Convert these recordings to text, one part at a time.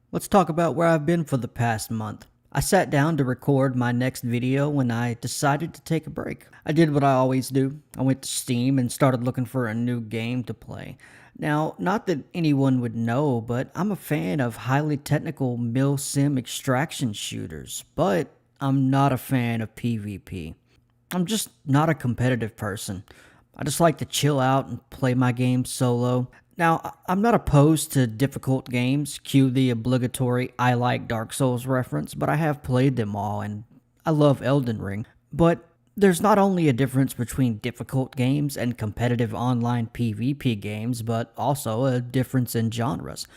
Let's talk about where I've been for the past month. I sat down to record my next video when I decided to take a break. I did what I always do. I went to Steam and started looking for a new game to play. Now, not that anyone would know, but I'm a fan of highly technical mil-sim extraction shooters, but I'm not a fan of PvP. I'm just not a competitive person. I just like to chill out and play my games solo. Now, I'm not opposed to difficult games, cue the obligatory I like Dark Souls reference, but I have played them all and I love Elden Ring. But there's not only a difference between difficult games and competitive online PvP games, but also a difference in genres.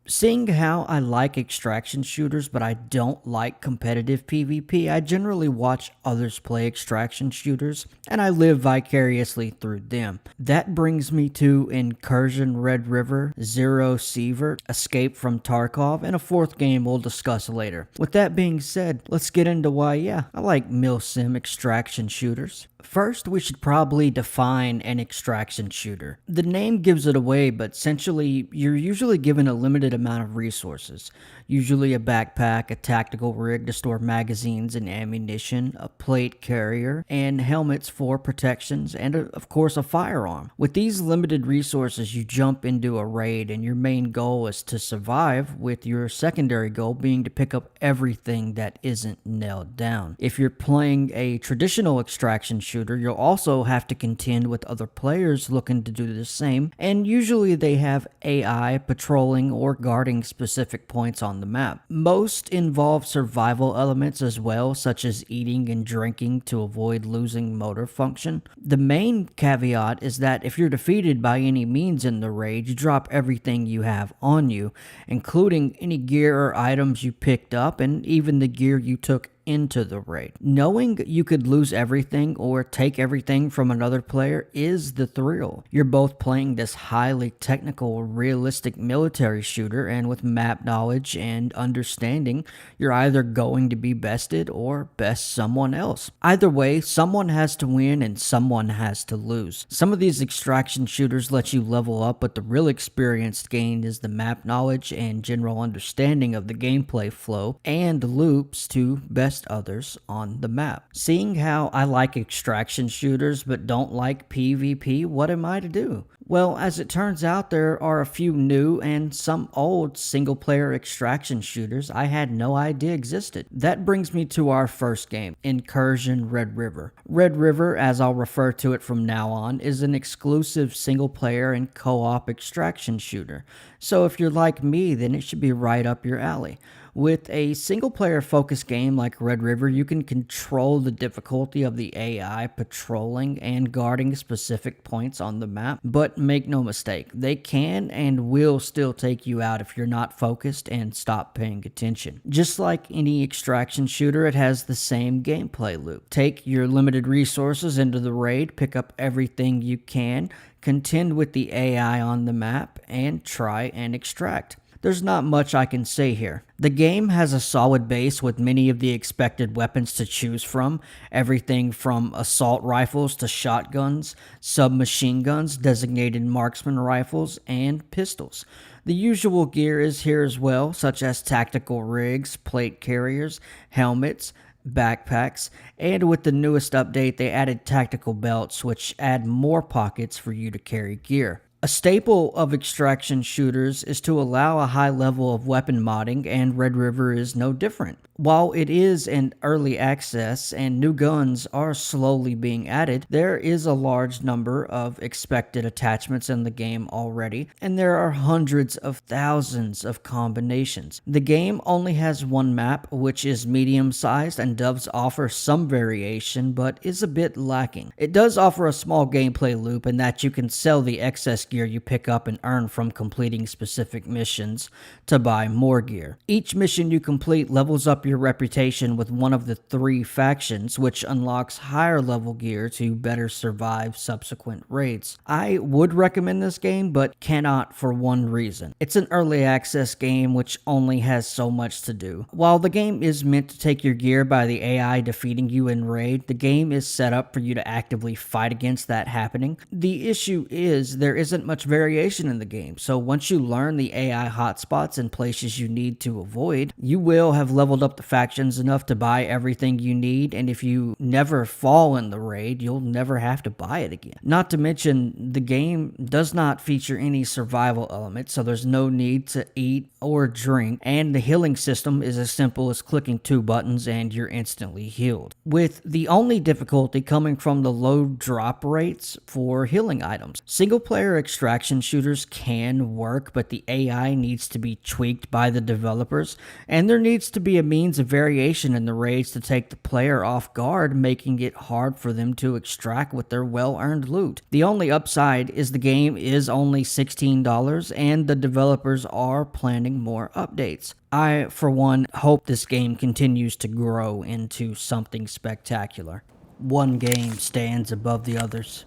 Seeing how I like extraction shooters but I don't like competitive PvP, I generally watch others play extraction shooters and I live vicariously through them. That brings me to Incursion Red River, Zero Sievert, Escape from Tarkov, and a fourth game we'll discuss later. With that being said, let's get into why I like mil-sim extraction shooters. First, we should probably define an extraction shooter. The name gives it away, but essentially, you're usually given a limited amount of resources. Usually a backpack, a tactical rig to store magazines and ammunition, a plate carrier, and helmets for protections, and of course a firearm. With these limited resources, you jump into a raid, and your main goal is to survive, with your secondary goal being to pick up everything that isn't nailed down. If you're playing a traditional extraction shooter, you'll also have to contend with other players looking to do the same, and usually they have AI patrolling or guarding specific points on the map. Most involve survival elements as well, such as eating and drinking to avoid losing motor function. The main caveat is that if you're defeated by any means in the raid, you drop everything you have on you, including any gear or items you picked up and even the gear you took into the raid. Knowing you could lose everything or take everything from another player is the thrill. You're both playing this highly technical, realistic military shooter, and with map knowledge and understanding, you're either going to be bested or best someone else. Either way, someone has to win and someone has to lose. Some of these extraction shooters let you level up, but the real experience gained is the map knowledge and general understanding of the gameplay flow and loops to best others on the map. Seeing how I like extraction shooters but don't like PvP, what am I to do? Well, as it turns out, there are a few new and some old single-player extraction shooters I had no idea existed. That brings me to our first game, Incursion Red River. Red River, as I'll refer to it from now on, is an exclusive single-player and co-op extraction shooter. So if you're like me, then it should be right up your alley. With a single-player focused game like Red River, you can control the difficulty of the AI patrolling and guarding specific points on the map, but make no mistake, they can and will still take you out if you're not focused and stop paying attention. Just like any extraction shooter, it has the same gameplay loop. Take your limited resources into the raid, pick up everything you can, contend with the AI on the map, and try and extract. There's not much I can say here. The game has a solid base with many of the expected weapons to choose from, everything from assault rifles to shotguns, submachine guns, designated marksman rifles, and pistols. The usual gear is here as well, such as tactical rigs, plate carriers, helmets, backpacks, and with the newest update they added tactical belts which add more pockets for you to carry gear. A staple of extraction shooters is to allow a high level of weapon modding, and Red River is no different. While it is an early access and new guns are slowly being added, there is a large number of expected attachments in the game already, and there are hundreds of thousands of combinations. The game only has one map, which is medium sized and does offer some variation, but is a bit lacking. It does offer a small gameplay loop in that you can sell the excess gear you pick up and earn from completing specific missions to buy more gear. Each mission you complete levels up your reputation with one of the 3 factions, which unlocks higher level gear to better survive subsequent raids. I would recommend this game, but cannot for one reason. It's an early access game which only has so much to do. While the game is meant to take your gear by the AI defeating you in raid, the game is set up for you to actively fight against that happening. The issue is there isn't isn't much variation in the game, so once you learn the AI hotspots and places you need to avoid, you will have leveled up the factions enough to buy everything you need, and if you never fall in the raid, you'll never have to buy it again. Not to mention, the game does not feature any survival elements, so there's no need to eat or drink, and the healing system is as simple as clicking 2 buttons and you're instantly healed, with the only difficulty coming from the low drop rates for healing items. Single player extraction shooters can work, but the AI needs to be tweaked by the developers, and there needs to be a means of variation in the raids to take the player off guard, making it hard for them to extract with their well-earned loot. The only upside is the game is only $16 and the developers are planning more updates. I, for one, hope this game continues to grow into something spectacular. One game stands above the others.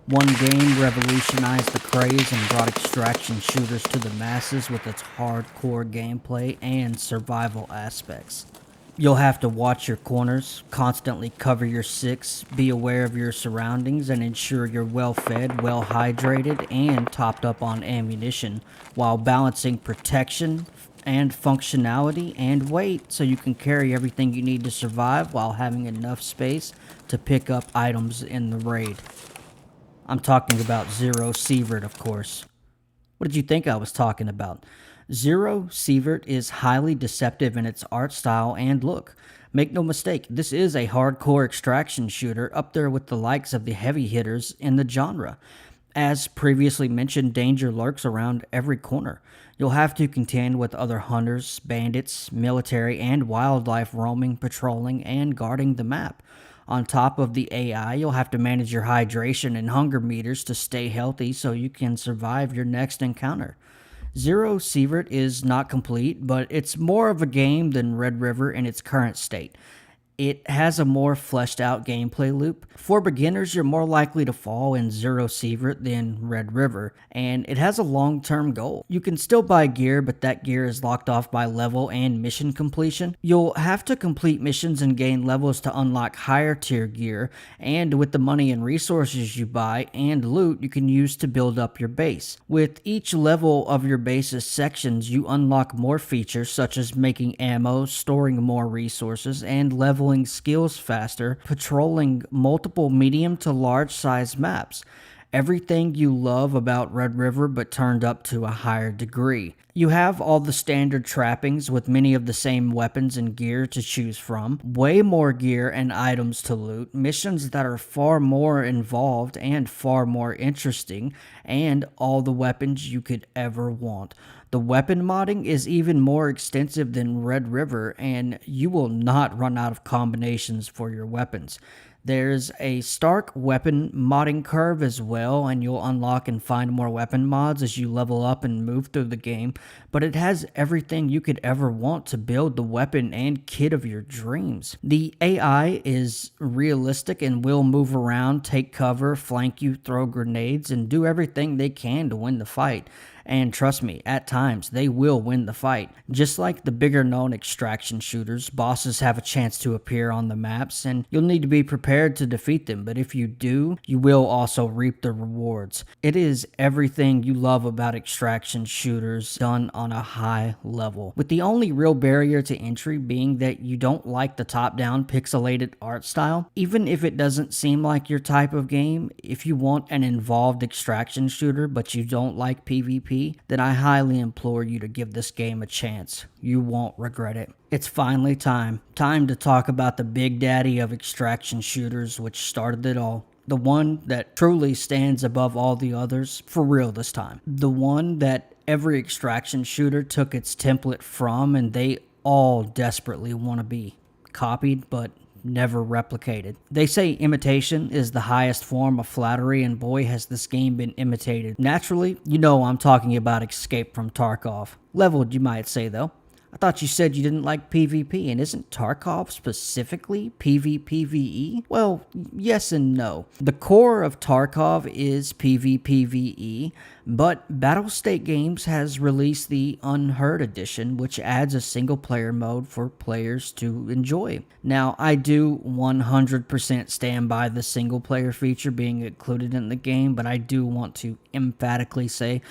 One game revolutionized the craze and brought extraction shooters to the masses with its hardcore gameplay and survival aspects. You'll have to watch your corners, constantly cover your six, be aware of your surroundings, and ensure you're well fed, well hydrated, and topped up on ammunition, while balancing protection and functionality and weight so you can carry everything you need to survive while having enough space to pick up items in the raid. I'm talking about Zero Sievert, of course. What did you think I was talking about? Zero Sievert is highly deceptive in its art style and look. Make no mistake, this is a hardcore extraction shooter up there with the likes of the heavy hitters in the genre. As previously mentioned, danger lurks around every corner. You'll have to contend with other hunters, bandits, military, and wildlife roaming, patrolling, and guarding the map. On top of the AI, you'll have to manage your hydration and hunger meters to stay healthy so you can survive your next encounter. Zero Sievert is not complete, but it's more of a game than Red River in its current state. It has a more fleshed out gameplay loop. For beginners, you're more likely to fall in Zero Sievert than Red River, and it has a long-term goal. You can still buy gear, but that gear is locked off by level and mission completion. You'll have to complete missions and gain levels to unlock higher tier gear, and with the money and resources you buy and loot, you can use to build up your base. With each level of your base's sections, you unlock more features such as making ammo, storing more resources, and leveling skills faster, patrolling multiple medium to large size maps. Everything you love about Red River, but turned up to a higher degree. You have all the standard trappings with many of the same weapons and gear to choose from, way more gear and items to loot, missions that are far more involved and far more interesting, and all the weapons you could ever want. The weapon modding is even more extensive than Red River, and you will not run out of combinations for your weapons. There's a stark weapon modding curve as well, and you'll unlock and find more weapon mods as you level up and move through the game, but it has everything you could ever want to build the weapon and kit of your dreams. The AI is realistic and will move around, take cover, flank you, throw grenades, and do everything they can to win the fight. And trust me, at times, they will win the fight. Just like the bigger known extraction shooters, bosses have a chance to appear on the maps, and you'll need to be prepared to defeat them, but if you do, you will also reap the rewards. It is everything you love about extraction shooters done on a high level, with the only real barrier to entry being that you don't like the top-down pixelated art style. Even if it doesn't seem like your type of game, if you want an involved extraction shooter but you don't like PvP, then I highly implore you to give this game a chance. You won't regret it. It's finally time to talk about the big daddy of extraction shooters, which started it all. The one that truly stands above all the others, for real this time. The one that every extraction shooter took its template from, and they all desperately want to be copied, but never replicated. They say imitation is the highest form of flattery, and boy has this game been imitated. Naturally, you know I'm talking about Escape from Tarkov. Leveled, you might say, though. I thought you said you didn't like PvP, and isn't Tarkov specifically PvPvE? Well, yes and no. The core of Tarkov is PvPvE, But Battlestate Games has released the Unheard Edition, which adds a single player mode for players to enjoy. Now, I do 100% stand by the single player feature being included in the game, but I do want to emphatically say,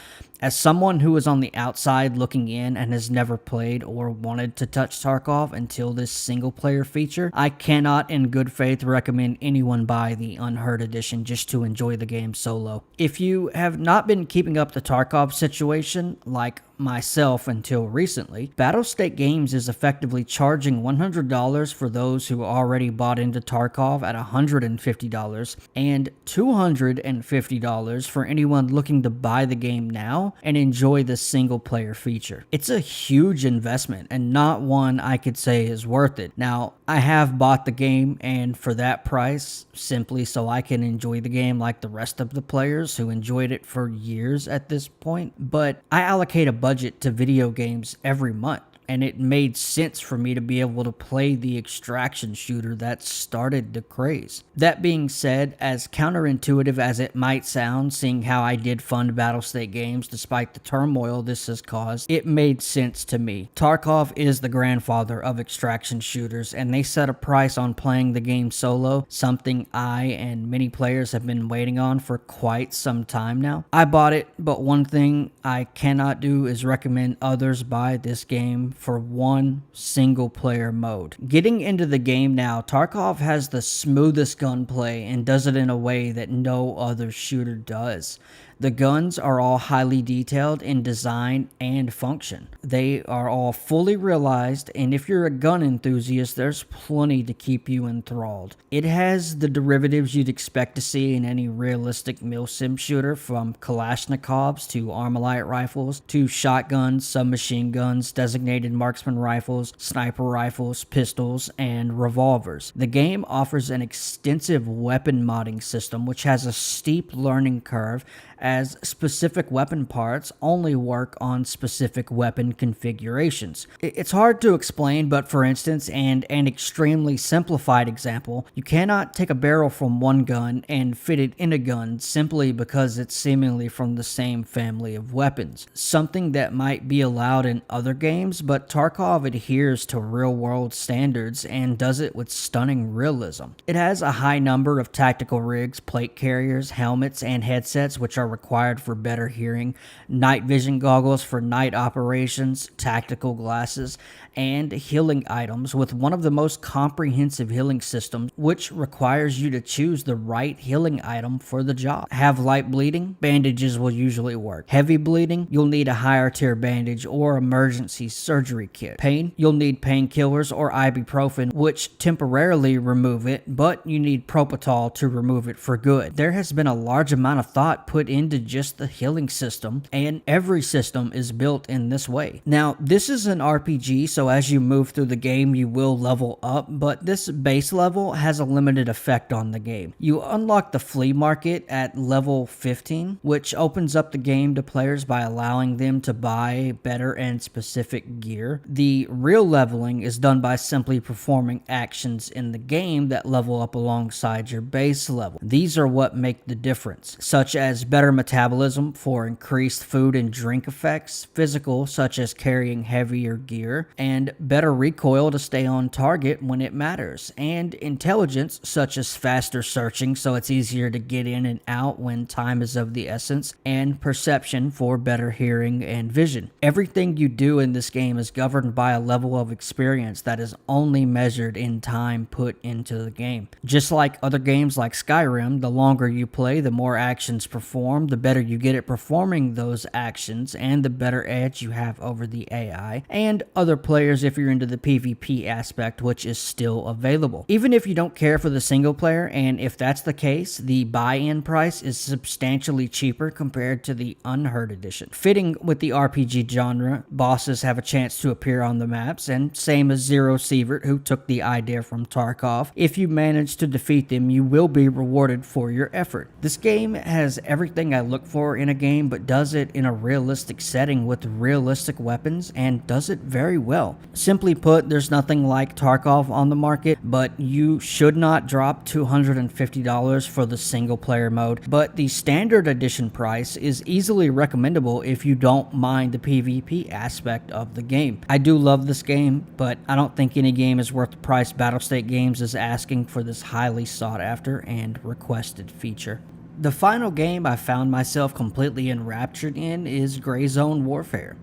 as someone who is on the outside looking in and has never played or wanted to touch Tarkov until this single player feature, I cannot in good faith recommend anyone buy the Unheard Edition just to enjoy the game solo. If you have not been keeping up the Tarkov situation, like myself until recently, Battlestate Games is effectively charging $100 for those who already bought into Tarkov at $150 and $250 for anyone looking to buy the game now and enjoy the single player feature. It's a huge investment and not one I could say is worth it. Now, I have bought the game, and for that price, simply so I can enjoy the game like the rest of the players who enjoyed it for years at this point, but I allocate a budget to video games every month, and it made sense for me to be able to play the extraction shooter that started the craze. That being said, as counterintuitive as it might sound, seeing how I did fund Battlestate Games despite the turmoil this has caused, it made sense to me. Tarkov is the grandfather of extraction shooters, and they set a price on playing the game solo, something I and many players have been waiting on for quite some time now. I bought it, but one thing I cannot do is recommend others buy this game for one single player mode. Getting into the game now, Tarkov has the smoothest gunplay and does it in a way that no other shooter does. The guns are all highly detailed in design and function. They are all fully realized, and if you're a gun enthusiast, there's plenty to keep you enthralled. It has the derivatives you'd expect to see in any realistic milsim shooter, from Kalashnikovs to Armalite rifles to shotguns, submachine guns, designated marksman rifles, sniper rifles, pistols, and revolvers. The game offers an extensive weapon modding system which has a steep learning curve, as specific weapon parts only work on specific weapon configurations. It's hard to explain, but for instance, and an extremely simplified example, you cannot take a barrel from one gun and fit it in a gun simply because it's seemingly from the same family of weapons. Something that might be allowed in other games, but Tarkov adheres to real-world standards and does it with stunning realism. It has a high number of tactical rigs, plate carriers, helmets, and headsets which are required for better hearing, night vision goggles for night operations, tactical glasses, and healing items, with one of the most comprehensive healing systems, which requires you to choose the right healing item for the job. Have light bleeding? Bandages will usually work. Heavy bleeding? You'll need a higher tier bandage or emergency surgery kit. Pain? You'll need painkillers or ibuprofen, which temporarily remove it, but you need propofol to remove it for good. There has been a large amount of thought put into just the healing system, and every system is built in this way. Now, this is an RPG, so as you move through the game, you will level up, but this base level has a limited effect on the game. You unlock the flea market at level 15, which opens up the game to players by allowing them to buy better and specific gear. The real leveling is done by simply performing actions in the game that level up alongside your base level. These are what make the difference, such as better metabolism for increased food and drink effects, physical, such as carrying heavier gear, and better recoil to stay on target when it matters, and intelligence, such as faster searching so it's easier to get in and out when time is of the essence, and perception for better hearing and vision. Everything you do in this game is governed by a level of experience that is only measured in time put into the game. Just like other games like Skyrim, the longer you play, the more actions perform, the better you get at performing those actions, and the better edge you have over the AI and other players if you're into the PvP aspect, which is still available. Even if you don't care for the single player, and if that's the case, the buy-in price is substantially cheaper compared to the Unheard Edition. Fitting with the RPG genre, bosses have a chance to appear on the maps, and same as Zero Sievert, who took the idea from Tarkov. If you manage to defeat them, you will be rewarded for your effort. This game has everything everything I look for in a game, but does it in a realistic setting with realistic weapons, and does it very well. Simply put, there's nothing like Tarkov on the market, but you should not drop $250 for the single player mode. But the standard edition price is easily recommendable if you don't mind the PvP aspect of the game. I do love this game, but I don't think any game is worth the price Battlestate Games is asking for this highly sought after and requested feature. The final game I found myself completely enraptured in is Gray Zone Warfare.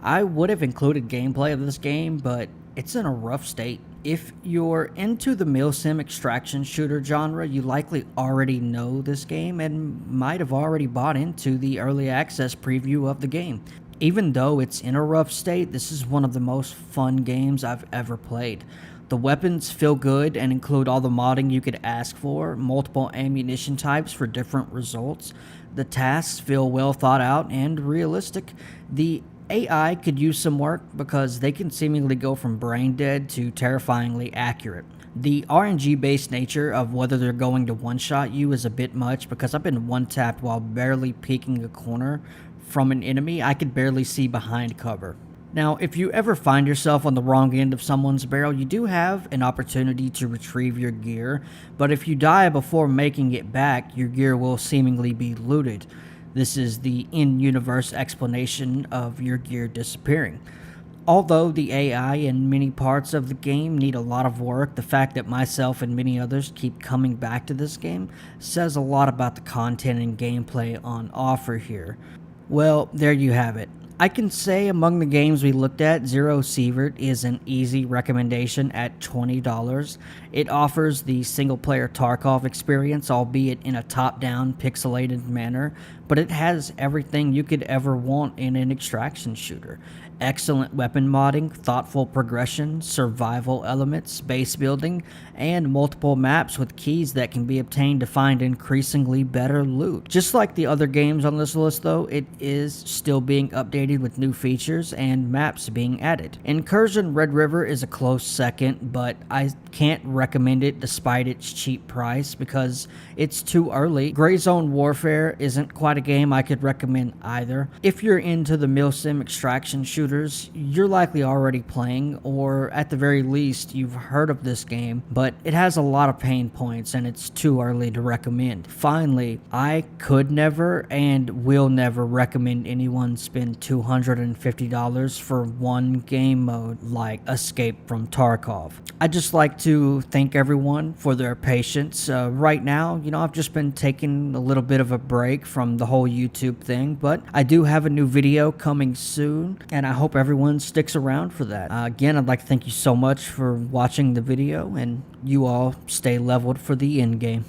I would have included gameplay of this game, but it's in a rough state. If you're into the milsim extraction shooter genre, you likely already know this game and might have already bought into the early access preview of the game. Even though it's in a rough state, this is one of the most fun games I've ever played. The weapons feel good and include all the modding you could ask for, multiple ammunition types for different results. The tasks feel well thought out and realistic. The AI could use some work because they can seemingly go from brain dead to terrifyingly accurate. The RNG based nature of whether they're going to one-shot you is a bit much because I've been one-tapped while barely peeking a corner from an enemy I could barely see behind cover. Now, if you ever find yourself on the wrong end of someone's barrel, you do have an opportunity to retrieve your gear, but if you die before making it back, your gear will seemingly be looted. This is the in-universe explanation of your gear disappearing. Although the AI in many parts of the game need a lot of work, the fact that myself and many others keep coming back to this game says a lot about the content and gameplay on offer here. Well, there you have it. I can say among the games we looked at, Zero Sievert is an easy recommendation at $20. It offers the single-player Tarkov experience, albeit in a top-down, pixelated manner, but it has everything you could ever want in an extraction shooter. Excellent weapon modding, thoughtful progression, survival elements, base building, and multiple maps with keys that can be obtained to find increasingly better loot. Just like the other games on this list though, it is still being updated with new features and maps being added. Incursion Red River is a close second, but I can't recommend it despite its cheap price because it's too early. Gray Zone Warfare isn't quite a game I could recommend either. If you're into the milsim extraction shooters, you're likely already playing, or at the very least you've heard of this game, but it has a lot of pain points and it's too early to recommend. Finally, I could never and will never recommend anyone spend $250 for one game mode like Escape from Tarkov. I'd just like to thank everyone for their patience. Right now, I've just been taking a little bit of a break from the whole YouTube thing, but I do have a new video coming soon, and I hope everyone sticks around for that. Again, I'd like to thank you so much for watching the video, and you all stay leveled for the end game.